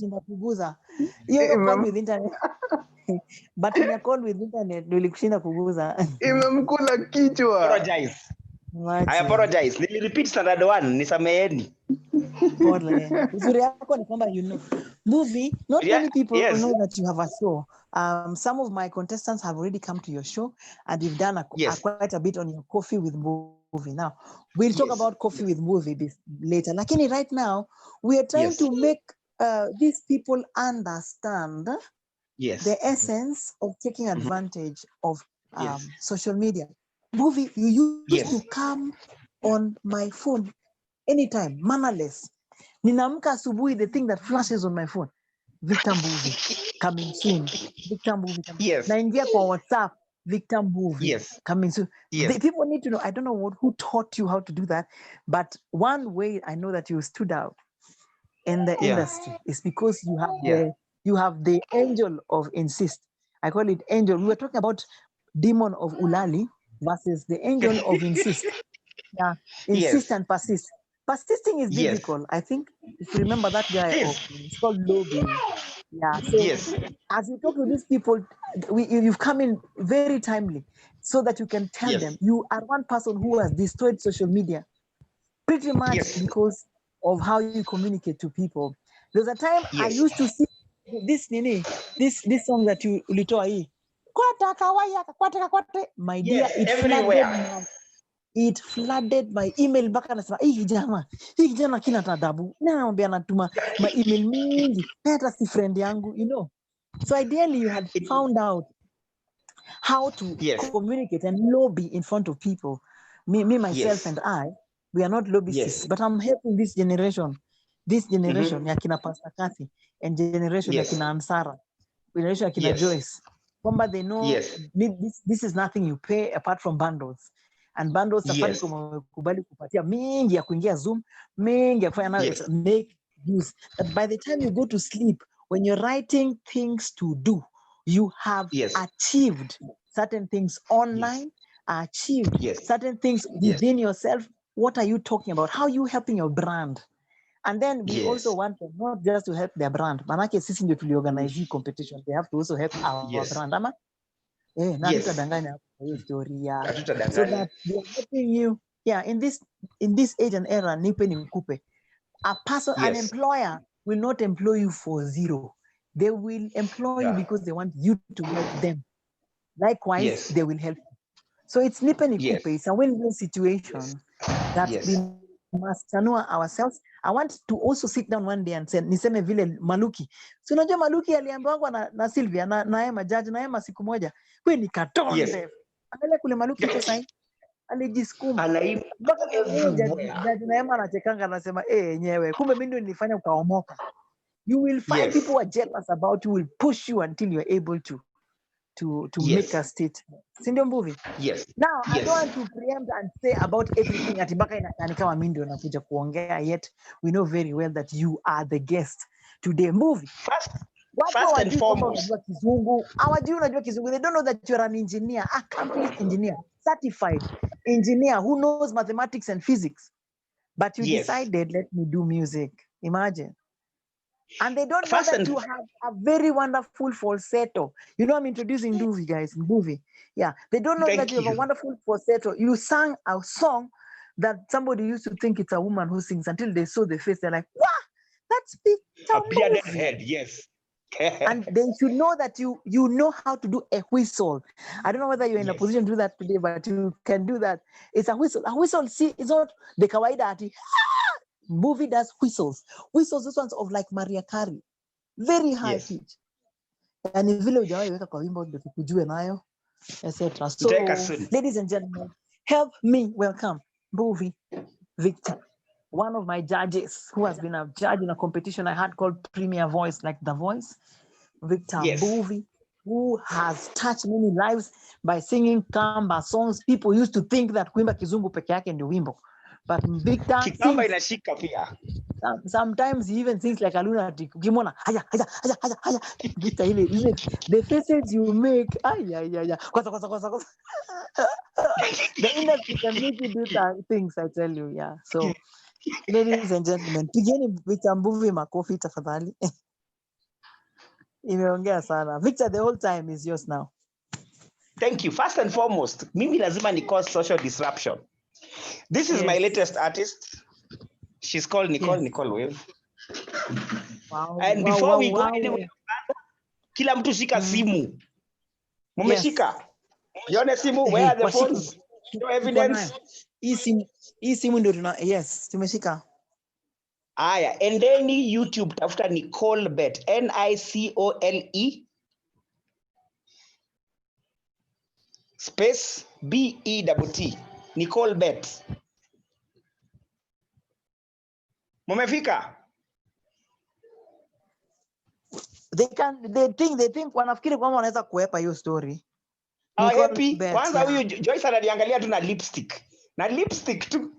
kuguza. Hiyo call with internet. But when you call with internet, nilikushinda kuguza. Imemkula kichwa. Apologize. I apologize. Nilirepeat standard 1, nisameheni. Pole. Uzuri yako ni kwamba you know. Mbuvi, not many people know that you have a show. Some of my contestants have already come to your show and you've done quite a bit on your Coffee with Mbuvi. Now, we'll talk about Coffee with Mbuvi later. Lakini right now, we are trying to make these people understand the essence of taking advantage of social media. Mbuvi, you used to come on my phone anytime, mannerless. Ninaamka asubuhi, the thing that flashes on my phone, Victor Mbuvi, coming soon. Victor Mbuvi, coming. Yes. Naingia kwa WhatsApp, Victor Mbuvi, coming soon. Yes. People need to know, I don't know who taught you how to do that, but one way I know that you stood out in the industry is because you have the angel of insist. I call it angel. We were talking about demon of Ulali versus the angel of insist. Yeah, insist and persist. Persisting is difficult. I think if you remember that guy, it's called Lobby. Yeah. So as you talk to these people, you've come in very timely so that you can tell them you are one person who has destroyed social media pretty much because of how you communicate to people. There's a time I used to see this song that you ulitoa hii. Kwata kawaya kwata kwata. My dear, it flooded my email mpaka nasema hii kijana kina tadabu. Naambia natuma my email mingi. Hata si friend yangu, you know. So ideally you had found out how to communicate and lobby in front of people. Me myself and I, we are not lobbyists, but I'm helping this generation ya kina Pastor Kathy and generation ya kina Ansara, generation ya kina Joyce. Kwamba they know this is nothing you pay apart from bundles. And bundles Safaricom wamekubali kupatia mingi ya kuingia Zoom, mingi ya kufanya nayo make use. That by the time you go to sleep, when you're writing things to do, you have achieved certain things online, achieved certain things within yourself. What are you talking about? How are you helping your brand? And then we also want them not just to help their brand. Manake sisi ndio tuliorganize competition. They have to also help our brand. Ama? Na tutadanganya hiyo story so that they are helping you. Yeah, in this age and era, nipe ni mkupe. An employer will not employ you for zero. They will employ you because they want you to help them. Likewise, they will help you. So it's nipe ni kupe. It's a win-win situation that we must chanua ourselves. I want to also sit down one day and say, niseme vile Maluki. So unajua Maluki aliambiwa na Sylvia na Emma judge na Emma siku moja. Wewe ni katonde. Angalia kule Maluki kwa sasa alijisukuma. Mpaka judge na Emma anachekanga anasema yenyewe. Kumbe mimi ndio nilifanya ukaomoka. You will find people who are jealous about you, will push you until you're able to make a statement. Sindio Mbuvi? Now, I don't want to preempt and say about everything at mpaka inakaa kama mimi ndio nakuja kuongea, yet we know very well that you are the guest today. Mbuvi. First and foremost. Unajua Kizungu. They don't know that you're an engineer, accomplished engineer, certified engineer who knows mathematics and physics. But you decided, let me do music. Imagine. And they don't know that you have a very wonderful falsetto. You know, I'm introducing Mbuvi, guys. Mbuvi. Yeah. They don't know that you have a wonderful falsetto. You sang a song that somebody used to think it's a woman who sings until they saw the face. They're like, wow, that's Victor Appeared ahead, and they should know that you know how to do a whistle. I don't know whether you're in a position to do that today, but you can do that. It's a whistle. A whistle, see, it's not the kawaida ati. Mbuvi does whistles. Whistles, those ones of like Maria Carey. Very high pitch. And if vile hujawahi weka kwa wimbo ndio tukujue nayo, etc. So, ladies and gentlemen, help me welcome Mbuvi Victor, one of my judges who has been a judge in a competition I had called Premier Voice, like The Voice. Victor Mbuvi, who has touched many lives by singing Kamba songs. People used to think that kuimba Kizungu peke yake ndio wimbo. But Victor Kikamba inashika pia. Sometimes he even sings like a lunatic. Ukimwona haya. Victor ile the faces you make. Kwasa. The industry can make you do things, I tell you. Yeah. So, ladies and gentlemen, pigeni Victor Mbuvi makofi tafadhali. Imeongea sana. Victor, the whole time is yours now. Thank you. First and foremost, mimi lazima ni cause social disruption. This is my latest artist. She's called Nicole Wave. Wow. And before we go anywhere, kila mtu shika simu. Mumeshika? Yone simu, where are the phones? No evidence. Hii simu ndio yes, tumeshika. Aya, endeni YouTube tafuta Nicole Bet, Nicole space BETT, Nicole Bet. Mumefika? They think wanafikiri kwamba wanaweza kuepa hiyo story. Happy. Kwanza huyu Joyce ananiangalia tu na lipstick tu.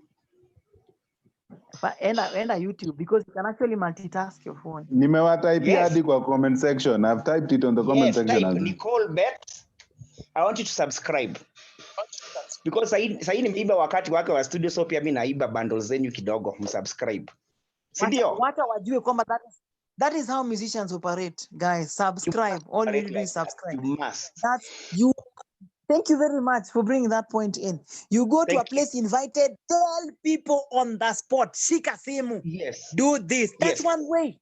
Enda YouTube because you can actually multitask your phone. Nimewatypia hadi kwa comment section. I've typed it on the comment section. Type Nicole Bet. I want you to subscribe. Because sahi nimeiba wakati wake wa studio, so pia mimi naiba bundles zenyu kidogo, msubscribe. Si ndio? Wata wajue kwamba that is how musicians operate, guys. Subscribe. All you do is subscribe. You must. Thank you very much for bringing that point in. You go to a place invited, tell people on the spot, shika simu. Yes. Do this. That's one way.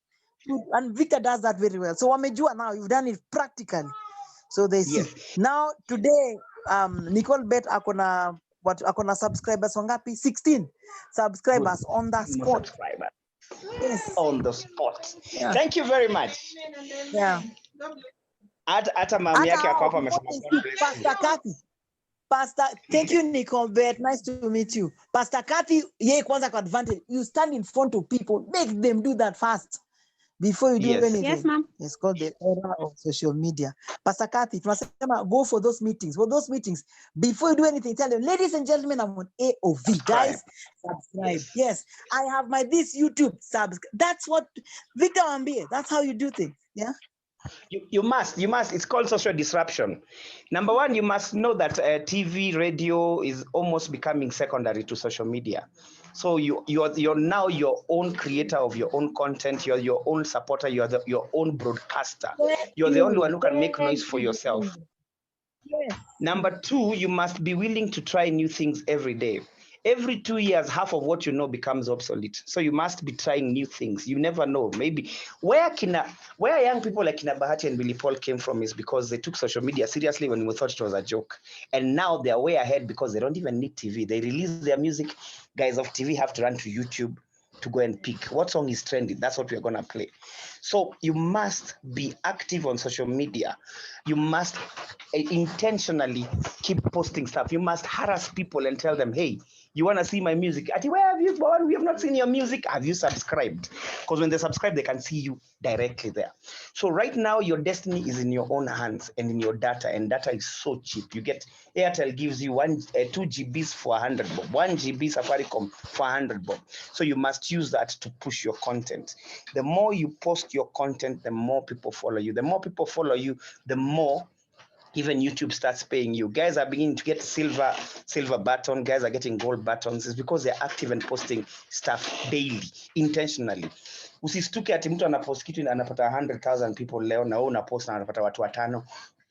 And Victor does that very well. So wamejua now, you've done it practically. So they see. Now today, Nicole Bet akona subscribers wangapi? 16 subscribers on the spot. Yes. On the spot. Yeah. Thank you very much. Yeah. Hata mami yake ako hapa amesema Pastor Kathy. Thank you, Nicole Bet. Nice to meet you. Pastor Kathy, kwanza kwa advantage. You stand in front of people, make them do that fast before you do anything. Yes, ma'am. It's called the era of social media. Pastor Kathy, tunasema go for those meetings. For those meetings, before you do anything, tell them, ladies and gentlemen, I'm on AOV. Guys, subscribe. Yes, I have my this YouTube subscribe. That's what Victor Ambie. That's how you do things. Yeah. You must. It's called social disruption. Number one, you must know that TV, radio is almost becoming secondary to social media. So you're now your own creator of your own content. You're your own supporter. You're your own broadcaster. You're the only one who can make noise for yourself. Yes. Number two, you must be willing to try new things every day. Every 2 years, half of what you know becomes obsolete. So you must be trying new things. You never know. Maybe where young people like Kina Bahati and Billy Paul came from is because they took social media seriously when we thought it was a joke. And now they're way ahead because they don't even need TV. They release their music. Guys of TV have to run to YouTube to go and pick what song is trending. That's what we're going to play. So you must be active on social media. You must intentionally keep posting stuff. You must harass people and tell them, hey, you want to see my music? Ati, where have you gone? We have not seen your music. Have you subscribed? Because when they subscribe, they can see you directly there. So right now, your destiny is in your own hands and in your data. And data is so cheap. You get, Airtel gives you 2 GBs for 100 bob. 1 GB Safaricom for 100 bob. So you must use that to push your content. The more you post your content, the more people follow you. The more people follow you, the more even YouTube starts paying you. Guys are beginning to get silver button. Guys are getting gold buttons. It's because they're active and posting stuff daily, intentionally. Usistuke ati mtu anapost kitu anapata 100,000 people leo na wewe unapost na anapata watu 5.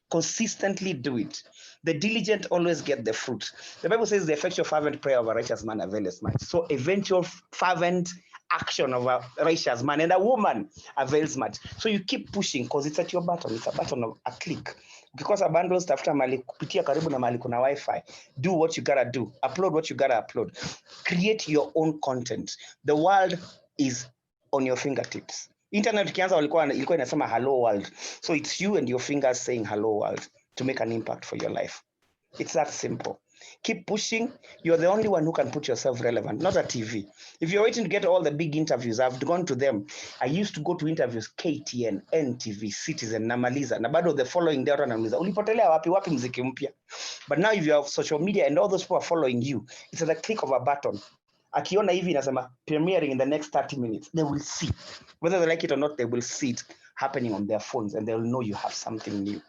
Consistently do it. The diligent always get the fruit. The Bible says the effectual fervent prayer of a righteous man avails much. So eventual fervent action of a righteous man and a woman avails much. So you keep pushing because it's at your button. It's a button of a click. Because a bundles tafuta mali kupitia karibu na mali kuna Wi-Fi. Do what you gotta do. Upload what you gotta upload. Create your own content. The world is on your fingertips. Internet ikianza ilikuwa inasema hello world. So it's you and your fingers saying hello world to make an impact for your life. It's that simple. Keep pushing. You're the only one who can put yourself relevant, not a TV. If you're waiting to get all the big interviews, I've gone to them. I used to go to interviews, KTN, NTV, Citizen, Namaliza. Na bado the following day, ulipotelea wapi mziki mpya. But now if you have social media and all those people are following you, it's at the click of a button. Akiona hivi inasema premiering in the next 30 minutes, they will see. Whether they like it or not, they will see it happening on their phones and they'll know you have something new.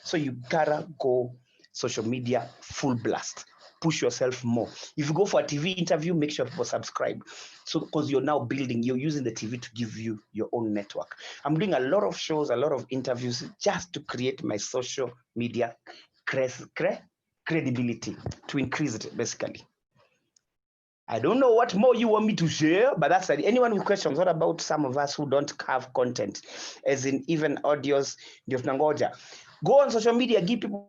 So you gotta go social media full blast. push yourself more. If you go for a TV interview, make sure people subscribe. So because you're now building, you're using the TV to give you your own network. I'm doing a lot of shows, a lot of interviews just to create my social media credibility, to increase it basically. I don't know what more you want me to share, but that's it. Anyone with questions? What about some of us who don't have content, as in even audios? Go on social media, give people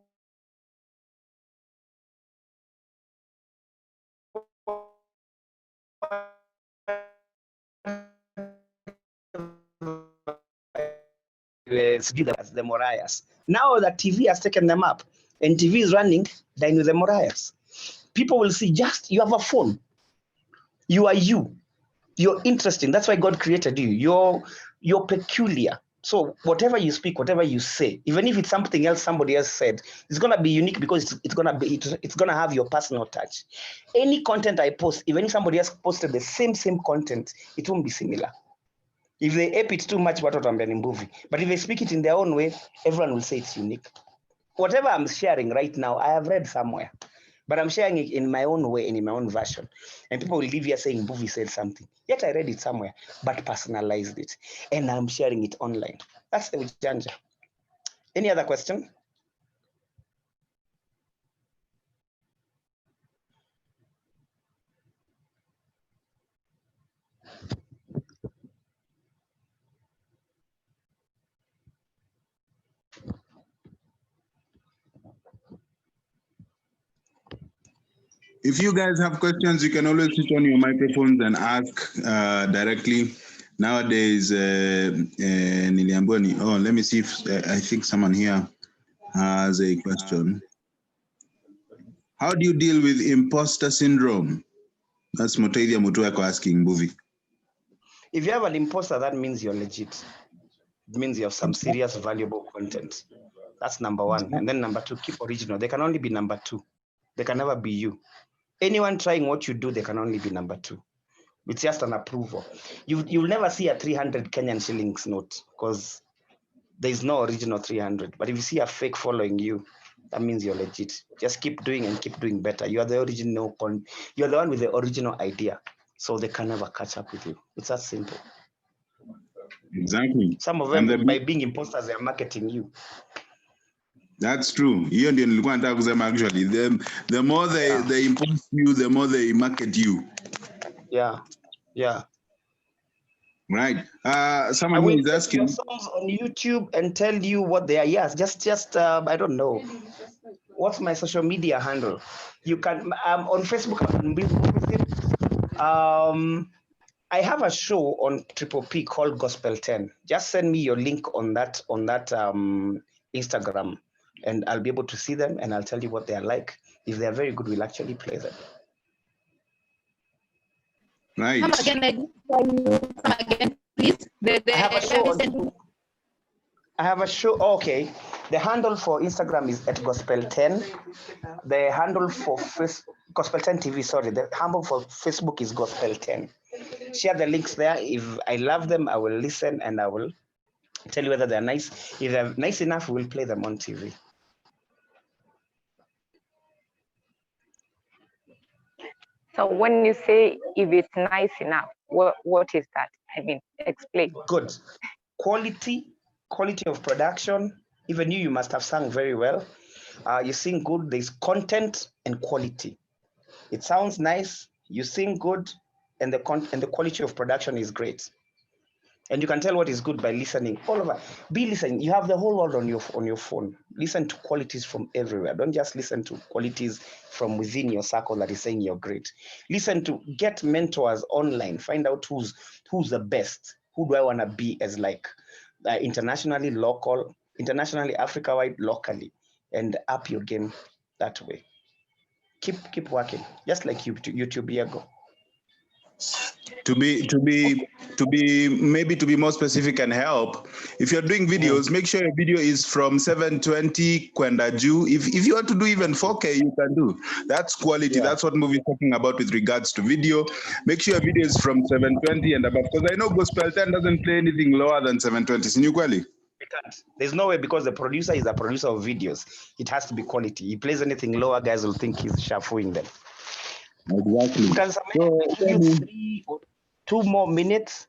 the Moriahs. Now that TV has taken them up and TV is running, dine with the Moriahs. People will see just you have a phone. You are you. You're interesting. That's why God created you. You're peculiar. So whatever you speak, whatever you say, even if it's something else somebody else said, it's gonna be unique because it's gonna have your personal touch. Any content I post, even if somebody else posted the same content, it won't be similar. If they ape it too much, what I'm Mbuvi. But if they speak it in their own way, everyone will say it's unique. Whatever I'm sharing right now, I have read somewhere, but I'm sharing it in my own way and in my own version. And people will leave here saying Mbuvi said something. Yet I read it somewhere, but personalized it. And I'm sharing it online. That's the ujanja. Any other question? If you guys have questions, you can always switch on your microphones and ask directly. Nowadays, Niliamboni. Oh, let me see if I think someone here has a question. How do you deal with imposter syndrome? That's Motaidia Mutuako asking Mbuvi. If you have an imposter, that means you're legit. It means you have some serious, valuable content. That's number one. And then number two, keep original. They can only be number two. They can never be you. Anyone trying what you do, they can only be number two. It's just an approval. You'll never see a 300 Kenyan shillings note because there's no original 300. But if you see a fake following you, that means you're legit. Just keep doing and keep doing better. You are the original. You're the one with the original idea. So they can never catch up with you. It's that simple. Exactly. Some of them, by being imposters, they're marketing you. That's true. Actually, the more they impose you, the more they market you. Yeah. Right. I Someone who will is take asking your songs on YouTube and tell you what they are. Yes, just I don't know. What's my social media handle? You can on Facebook. I have a show on Triple P called Gospel 10. Just send me your link on that Instagram, and I'll be able to see them and I'll tell you what they are like. If they are very good, we'll actually play them. Right. Come again, please. I have a show on. I have a show. Okay, the handle for Instagram is at Gospel 10. The handle for Gospel 10 TV. Sorry, the handle for Facebook is Gospel 10. Share the links there. If I love them, I will listen and I will tell you whether they're nice. If they're nice enough, we'll play them on TV. So when you say if it's nice enough, what is that? I mean, explain. Good. Quality of production. Even you must have sung very well. You sing good. There's content and quality. It sounds nice. You sing good, and the quality of production is great. And you can tell what is good by listening all over. Be listening. You have the whole world on your phone. Listen to qualities from everywhere. Don't just listen to qualities from within your circle that is saying you're great. Listen to, get mentors online. Find out who's the best. Who do I want to be as like internationally, Africa-wide, locally, and up your game that way. Keep working, just like YouTube Diego. To be more specific and help, if you're doing videos, make sure your video is from 720 kwenda juu. If you want to do even 4K, you can do. That's quality. Yeah. That's what Mbuvi is talking about with regards to video. Make sure your video is from 720 and above, because I know Gospel 10 doesn't play anything lower than 720. Sinukweli? can't. There's no way, because the producer is a producer of videos. It has to be quality. He plays anything lower, guys will think he's shuffling them. Exactly. Because I'll give you 3 or 2 more minutes.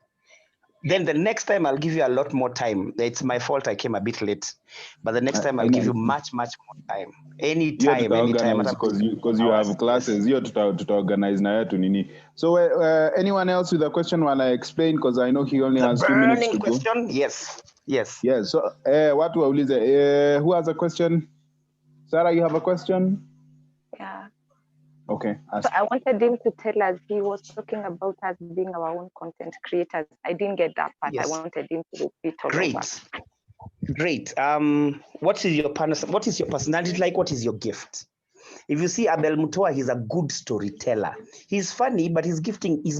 Then the next time I'll give you a lot more time. It's my fault I came a bit late, but the next time I'll give you much more time. Anytime. Because you have classes. You're to organize na yetu nini. So anyone else with a question while I explain? Because I know he only has 2 minutes to question? go. Yes. Yes. So watu waulize. Who has a question? Sarah, you have a question? Yeah. Okay. So I wanted him to tell us, he was talking about us being our own content creators. I didn't get that part. Yes. I wanted him to repeat all Great. of that. Great. What is your personality like? What is your gift? If you see Abel Mutua, he's a good storyteller. He's funny, but his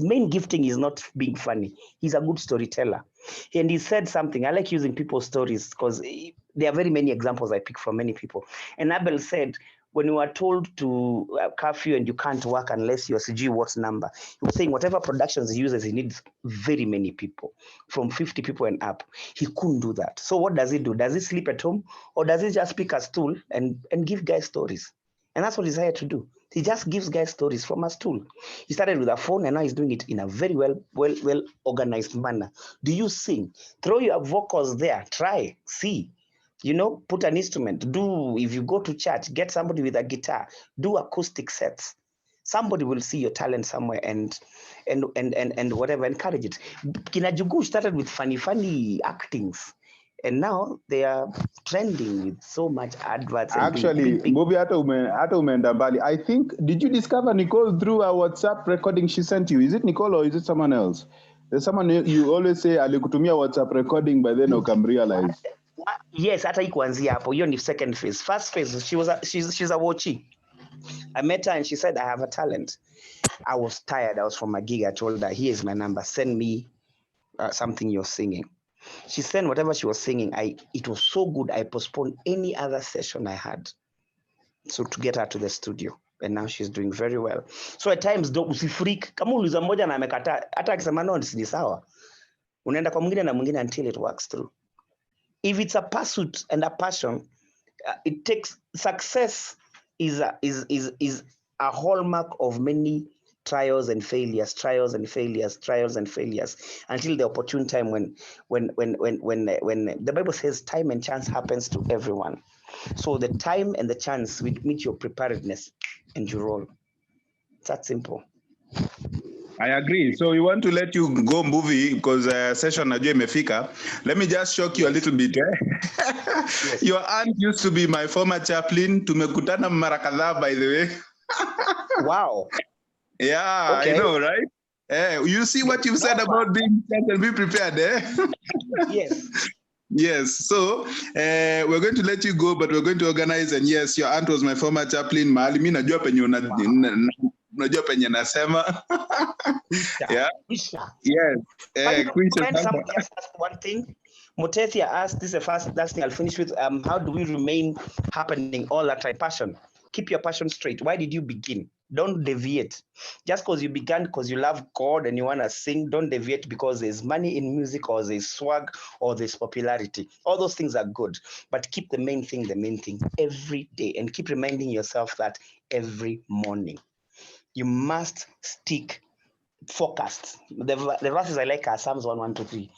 main gifting is not being funny. He's a good storyteller. And he said something. I like using people's stories because there are very many examples I pick from many people. And Abel said, when you are told to curfew and you can't work unless you're CG what number, he was saying whatever productions he uses, he needs very many people, from 50 people and up. He couldn't do that. So what does he do? Does he sleep at home, or does he just pick a stool and give guys stories? And that's what he's hired to do. He just gives guys stories from a stool. He started with a phone, and now he's doing it in a very well organized manner. Do you sing? Throw your vocals there. Try, see. Put an instrument. If you go to church, get somebody with a guitar. Do acoustic sets. Somebody will see your talent somewhere and whatever, encourage it. Kina Jugu started with funny actings. And now they are trending with so much adverts. Actually, Mbuvi, hata umeenda mbali. I think, did you discover Nicole through a WhatsApp recording she sent you? Is it Nicole or is it someone else? There's someone you always say alikutumia WhatsApp recording, but then ukam realize. Yes, hata ikuanzia hapo. Hiyo ni second phase. First phase, she's a watchie. I met her and she said, I have a talent. I was tired. I was from a gig. I told her, here's my number. Send me something you're singing. She sent whatever she was singing. It was so good, I postponed any other session I had. So to get her to the studio. And now she's doing very well. So at times, usifreak. Kama uliza mmoja na amekataa, hata akisema no, ni sawa. Unaenda kwa mwingine na mwingine until it works through. If it's a pursuit and a passion, it takes success is a hallmark of many trials and failures until the opportune time when the Bible says time and chance happens to everyone. So the time and the chance will meet your preparedness and you roll. It's that simple. I agree. So we want to let you go, Mbuvi, because session najua imefika. Let me just shock you a little bit. Yes. Your aunt used to be my former chaplain. Tumekutana mara kadhaa, by the way. Wow. Yeah, okay. I know, right? You see what you've said about being prepared and be prepared, eh? Yes. Yes. So we're going to let you go, but we're going to organize. And yes, your aunt was my former chaplain. Mahali mi najua penye unajua penye nasema. Yeah. Yes. Someone just asked one thing. Mutethia asked, this is the last thing I'll finish with. How do we remain happening all that time? Passion. Keep your passion straight. Why did you begin? Don't deviate. Just because you began because you love God and you want to sing, don't deviate because there's money in music or there's swag or there's popularity. All those things are good, but keep the main thing every day and keep reminding yourself that every morning. You must stick focused. The verses I like are Psalms 1, 1, 2, 3.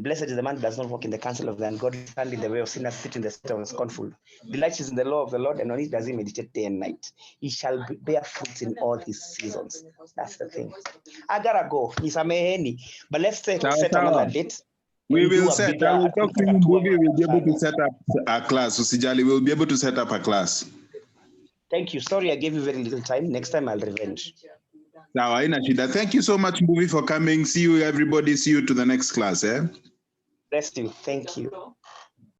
Blessed is the man who does not walk in the counsel of the ungodly, stand in the way of sinners, sit in the seat of the scornful. Delights in the law of the Lord, and on it does he meditate day and night. He shall bear fruits in all his seasons. That's the thing. I gotta go. But let's set another date. We will set. I will talk to you, Mbuvi. We'll be able to set up a class. Usijali, we'll be able to set up a class. Thank you. Sorry, I gave you very little time. Next time, I'll revenge. Now, thank you so much, Mbuvi, for coming. See you, everybody. See you to the next class. Bless you. Thank you.